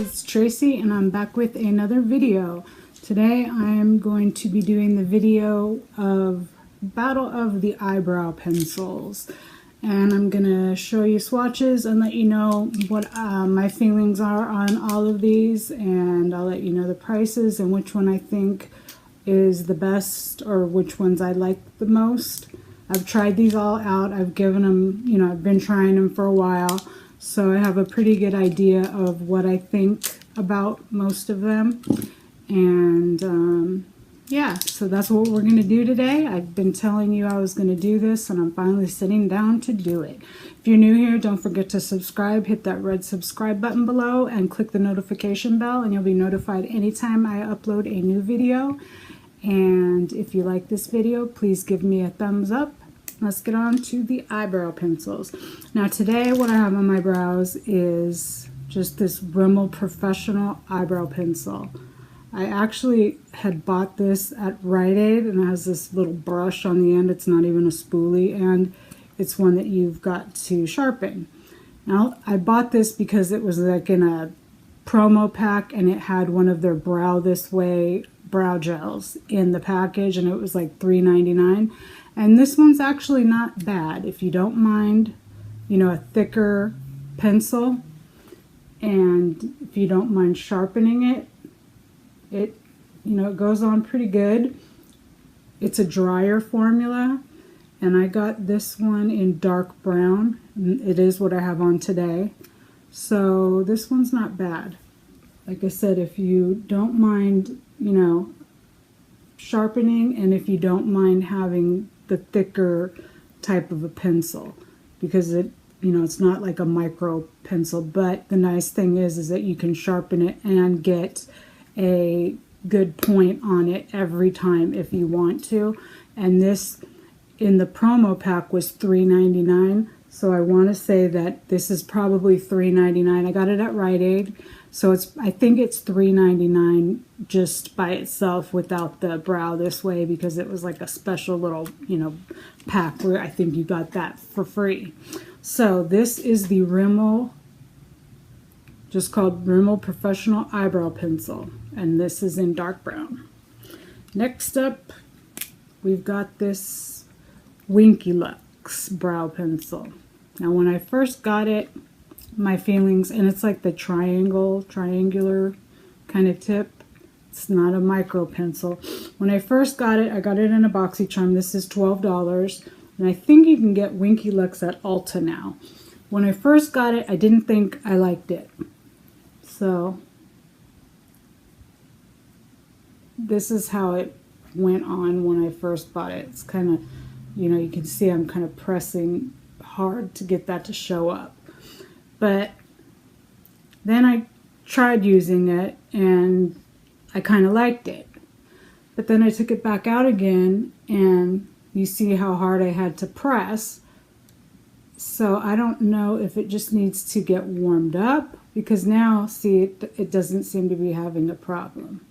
it's Tracy and I'm back with another video. Today I'm going to be doing the video of Battle of the Eyebrow pencils, and I'm going to show you swatches and let you know what my feelings are on all of these, and I'll let you know the prices and which one I think is the best or which ones I like the most. I've tried these all out. I've given them, I've been trying them for a while, so I have a pretty good idea of what I think about most of them. And yeah, so that's what we're going to do today. I've been telling you I was going to do this, and I'm finally sitting down to do it. If you're new here, don't forget to subscribe. Hit that red subscribe button below and click the notification bell, and you'll be notified anytime I upload a new video. And if you like this video, please give me a thumbs up. Let's get on to the eyebrow pencils. Now today what I have on my brows is just this Rimmel Professional Eyebrow Pencil. I actually had bought this at Rite Aid, and it has this little brush on the end. It's not even a spoolie, and it's one that you've got to sharpen. Now I bought this because it was like in a promo pack, and it had one of their Brow This Way brow gels in the package, and it was like $3.99. And this one's actually not bad if you don't mind, a thicker pencil, and if you don't mind sharpening it. It goes on pretty good. It's a drier formula, and I got this one in dark brown. It is what I have on today. So this one's not bad. Like I said, if you don't mind, sharpening, and if you don't mind having the thicker type of a pencil, because it's not like a micro pencil, but the nice thing is that you can sharpen it and get a good point on it every time if you want to. And this in the promo pack was $3.99, so I want to say that this is probably $3.99. I got it at Rite Aid, so I think it's $3.99 just by itself without the Brow This Way, because it was like a special little pack where I think you got that for free. So this is the Rimmel, just called Rimmel Professional Eyebrow Pencil, and this is in dark brown. Next up, we've got this Winky Lux brow pencil. Now when I first got it, my feelings, and it's like the triangular kind of tip. It's not a micro pencil. When I first got it, I got it in a BoxyCharm. This is $12, and I think you can get Winky Lux at Ulta now. When I first got it, I didn't think I liked it. So this is how it went on when I first bought it. It's kind of, you can see I'm kind of pressing hard to get that to show up. But then I tried using it, and I kind of liked it. But then I took it back out again, and you see how hard I had to press. So I don't know if it just needs to get warmed up, because now, see, it doesn't seem to be having a problem.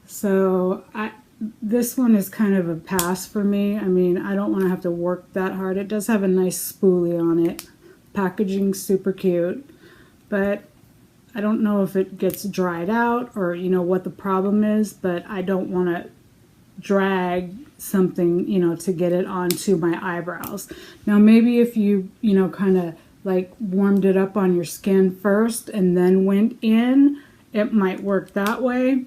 So this one is kind of a pass for me. I mean, I don't want to have to work that hard. It does have a nice spoolie on it. Packaging's super cute, but I don't know if it gets dried out or what the problem is, but I don't want to drag something to get it onto my eyebrows. Now maybe if you kind of like warmed it up on your skin first and then went in, it might work that way.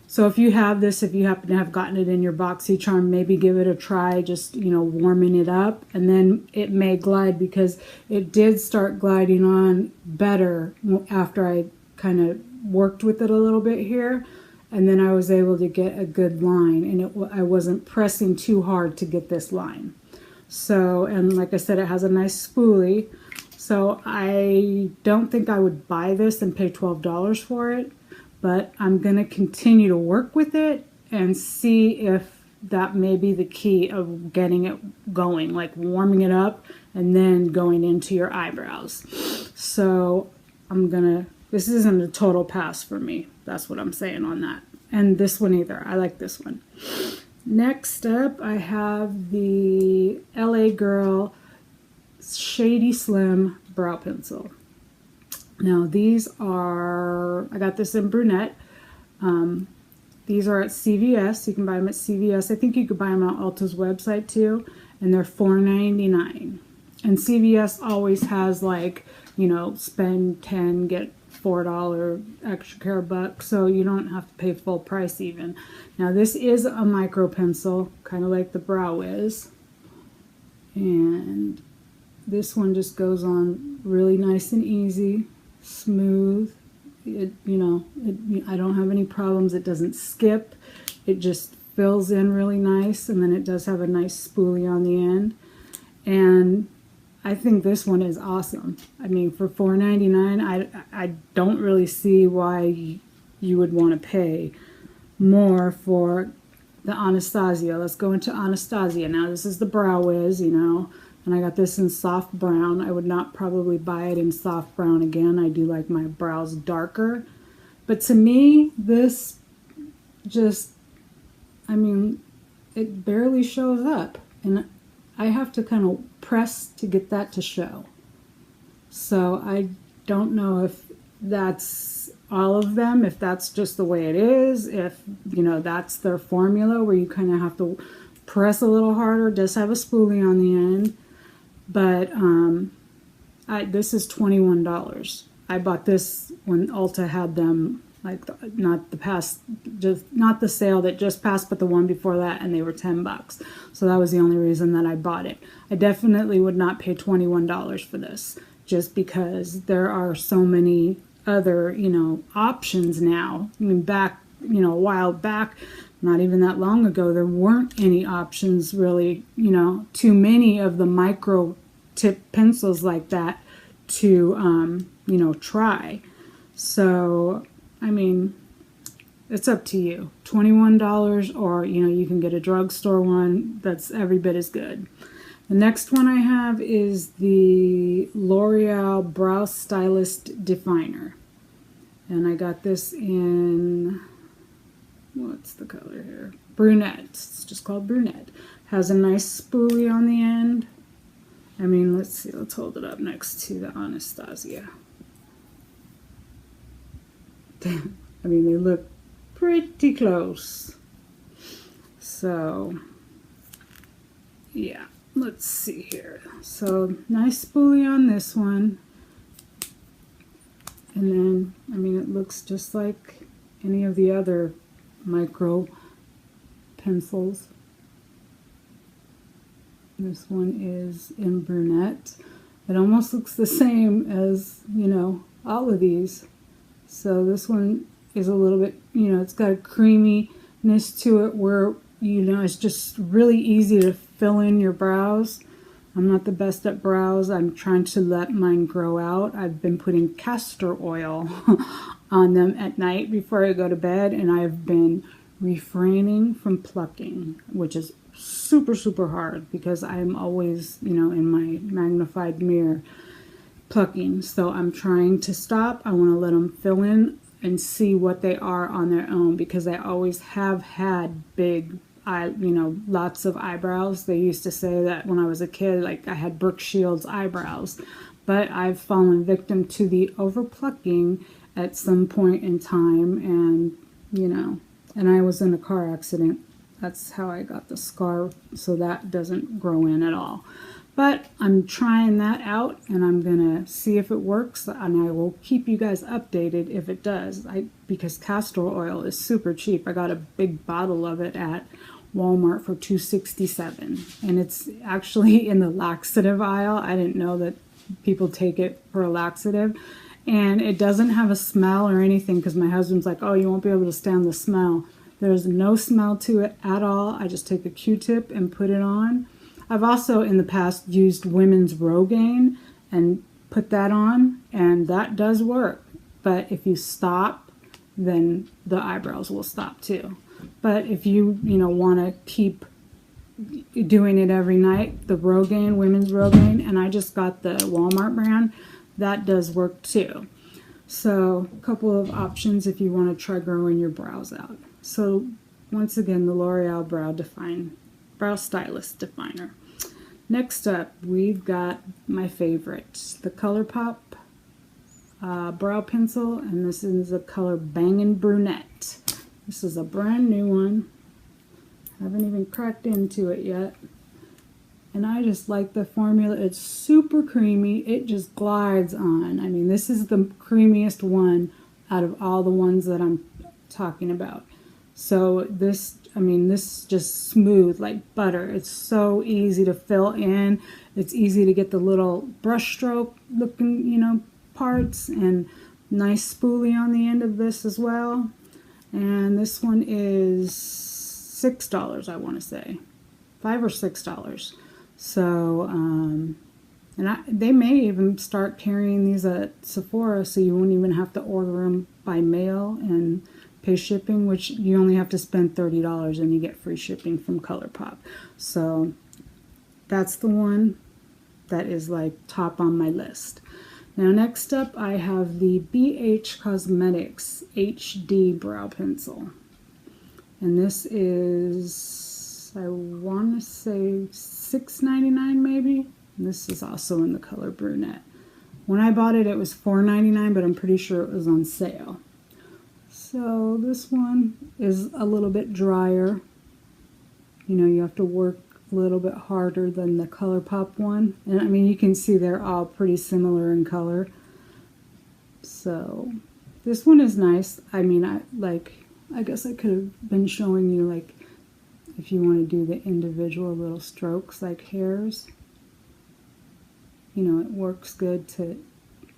So if you have this, if you happen to have gotten it in your BoxyCharm, maybe give it a try, just, warming it up, and then it may glide, because it did start gliding on better after I kind of worked with it a little bit here, and then I was able to get a good line, and I wasn't pressing too hard to get this line. So, and like I said, it has a nice spoolie, so I don't think I would buy this and pay $12 for it. But I'm going to continue to work with it and see if that may be the key of getting it going, like warming it up and then going into your eyebrows. So this isn't a total pass for me. That's what I'm saying on that. And this one either. I like this one. Next up, I have the LA Girl Shady Slim Brow Pencil. Now these are, I got this in brunette. These are at CVS. You can buy them at CVS. I think you could buy them on Ulta's website too. And they're $4.99. And CVS always has like, you know, spend 10, get $4 extra care buck. So you don't have to pay full price even. Now this is a micro pencil, kind of like the Brow is. And this one just goes on really nice and easy, smooth. It, you know, I don't have any problems. It doesn't skip. It just fills in really nice, and then it does have a nice spoolie on the end. And I think this one is awesome. I mean, for $4.99, I don't really see why you would want to pay more for the Anastasia. Let's go into Anastasia now. This is the Brow Wiz, you know, and I got this in soft brown. I would not probably buy it in soft brown again. I do like my brows darker. But to me, this just, I mean, it barely shows up. And I have to kind of press to get that to show. So I don't know if that's all of them, if that's just the way it is, if, you know, that's their formula where you kind of have to press a little harder. It does have a spoolie on the end. But this is $21. I bought this when Ulta had them, like not the sale that just passed, but the one before that, and they were $10. So that was the only reason that I bought it. I definitely would not pay $21 for this, just because there are so many other, you know, options now. I mean, back, you know, a while back, not even that long ago, there weren't any options really, you know, too many of the micro tip pencils like that to, you know, try. So, I mean, it's up to you. $21, or, you know, you can get a drugstore one that's every bit as good. The next one I have is the L'Oreal Brow Stylist Definer. And I got this in, what's the color here? Brunette. It's just called Brunette. Has a nice spoolie on the end. I mean, let's see. Let's hold it up next to the Anastasia. I mean, they look pretty close. So, yeah. Let's see here. So, nice spoolie on this one. And then, I mean, it looks just like any of the other micro pencils. This one is in brunette. It almost looks the same as, you know, all of these. So this one is a little bit, you know, it's got a creaminess to it where, you know, it's just really easy to fill in your brows. I'm not the best at brows. I'm trying to let mine grow out. I've been putting castor oil on them at night before I go to bed, and I've been refraining from plucking, which is super, super hard because I'm always, you know, in my magnified mirror plucking. So I'm trying to stop. I want to let them fill in and see what they are on their own, because I always have had big, you know, lots of eyebrows. They used to say that when I was a kid, like I had Brooke Shields eyebrows, but I've fallen victim to the over plucking at some point in time, and, you know, and I was in a car accident. That's how I got the scar, so that doesn't grow in at all. But I'm trying that out, and I'm gonna see if it works, and I will keep you guys updated if it does. Because castor oil is super cheap. I got a big bottle of it at Walmart for $2.67, and it's actually in the laxative aisle. I didn't know that people take it for a laxative, and it doesn't have a smell or anything, because my husband's like, oh, you won't be able to stand the smell. There's no smell to it at all. I just take a Q-tip and put it on. I've also in the past used women's Rogaine and put that on, and that does work. But if you stop, then the eyebrows will stop too. But if you want to keep doing it every night, the Rogaine, women's Rogaine, and I just got the Walmart brand, that does work too. So a couple of options if you want to try growing your brows out. So once again, the L'Oreal Brow Stylist Definer. Next up, we've got my favorite, the Colourpop brow pencil, and this is the color Bangin' Brunette. This is a brand new one. Haven't even cracked into it yet. And I just like the formula. It's super creamy. It just glides on. I mean, this is the creamiest one out of all the ones that I'm talking about. So this, I mean, this is just smooth like butter. It's so easy to fill in. It's easy to get the little brush stroke looking, you know, parts, and nice spoolie on the end of this as well. And this one is $6, I want to say. $5 or $6. So, they may even start carrying these at Sephora, so you won't even have to order them by mail and pay shipping, which you only have to spend $30 and you get free shipping from Colourpop. So that's the one that is like top on my list. Now next up I have the BH Cosmetics HD Brow Pencil. And this is, I want to say $6.99 maybe. And this is also in the color Brunette. When I bought it, it was $4.99, but I'm pretty sure it was on sale. So this one is a little bit drier. You know, you have to work a little bit harder than the Colourpop one. And I mean, you can see they're all pretty similar in color. So this one is nice. I mean, I guess I could have been showing you, like, if you want to do the individual little strokes like hairs. You know, it works good to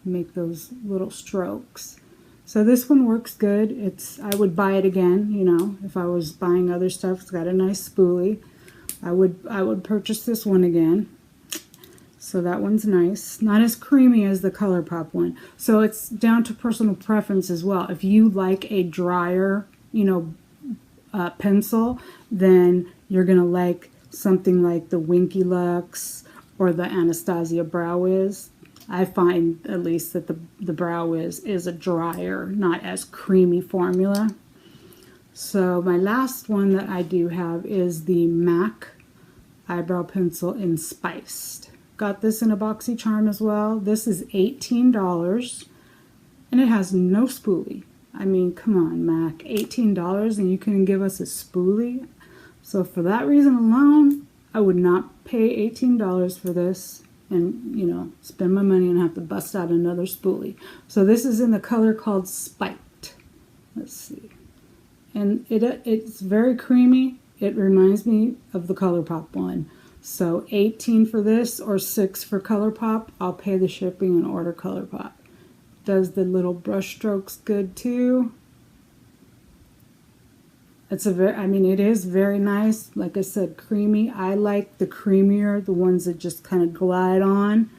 make those little strokes. So this one works good. I would buy it again, you know, if I was buying other stuff. It's got a nice spoolie. I would purchase this one again. So that one's nice. Not as creamy as the Colourpop one. So it's down to personal preference as well. If you like a drier, you know, pencil, then you're going to like something like the Winky Lux or the Anastasia Brow Wiz. I find at least that the Brow Wiz is a drier, not as creamy formula. So my last one that I do have is the MAC Eyebrow Pencil in Spiced. Got this in a boxy charm as well. This is $18 and it has no spoolie. I mean, come on, MAC, $18 and you couldn't give us a spoolie? So for that reason alone, I would not pay $18 for this and, you know, spend my money and have to bust out another spoolie. So this is in the color called Spiked. Let's see. And it's very creamy. It reminds me of the Colourpop one. So $18 for this or $6 for Colourpop. I'll pay the shipping and order Colourpop. Does the little brush strokes good too. It's it is very nice. Like I said, creamy. I like the creamier, the ones that just kind of glide on.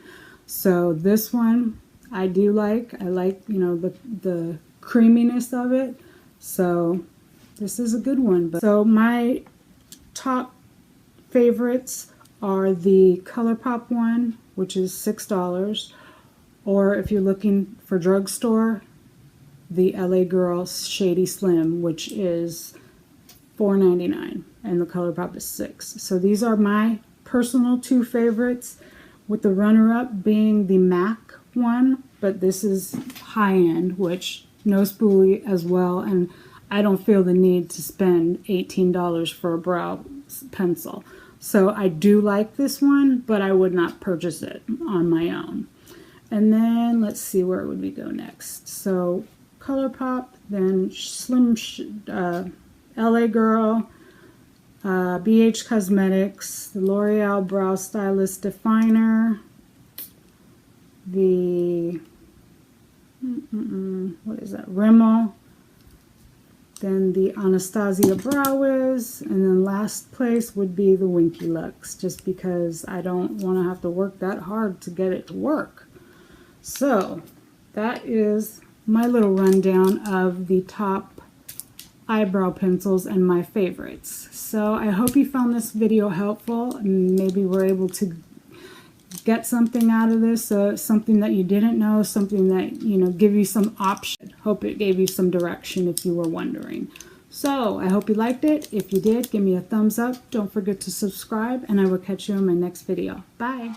So this one I do like. I like, you know, the creaminess of it. So this is a good one. So my top favorites are the Colourpop one, which is $6. Or if you're looking for drugstore, the LA Girl Shady Slim, which is $4.99, and the Colourpop is $6. So these are my personal two favorites, with the runner-up being the MAC one, but this is high-end, which no spoolie as well, and I don't feel the need to spend $18 for a brow pencil. So I do like this one, but I would not purchase it on my own. And then let's see, where would we go next? So Colourpop, then Slim LA Girl, BH Cosmetics, the L'Oreal Brow Stylist Definer, the what is that? Rimmel, then the Anastasia Brow Wiz, and then last place would be the Winky Lux, just because I don't want to have to work that hard to get it to work. So that is my little rundown of the top eyebrow pencils and my favorites. So I hope you found this video helpful and maybe we're able to get something out of this, something that you didn't know, something that, you know, give you some option. Hope it gave you some direction if you were wondering. So I hope you liked it. If you did, give me a thumbs up. Don't forget to subscribe, and I will catch you in my next video. Bye.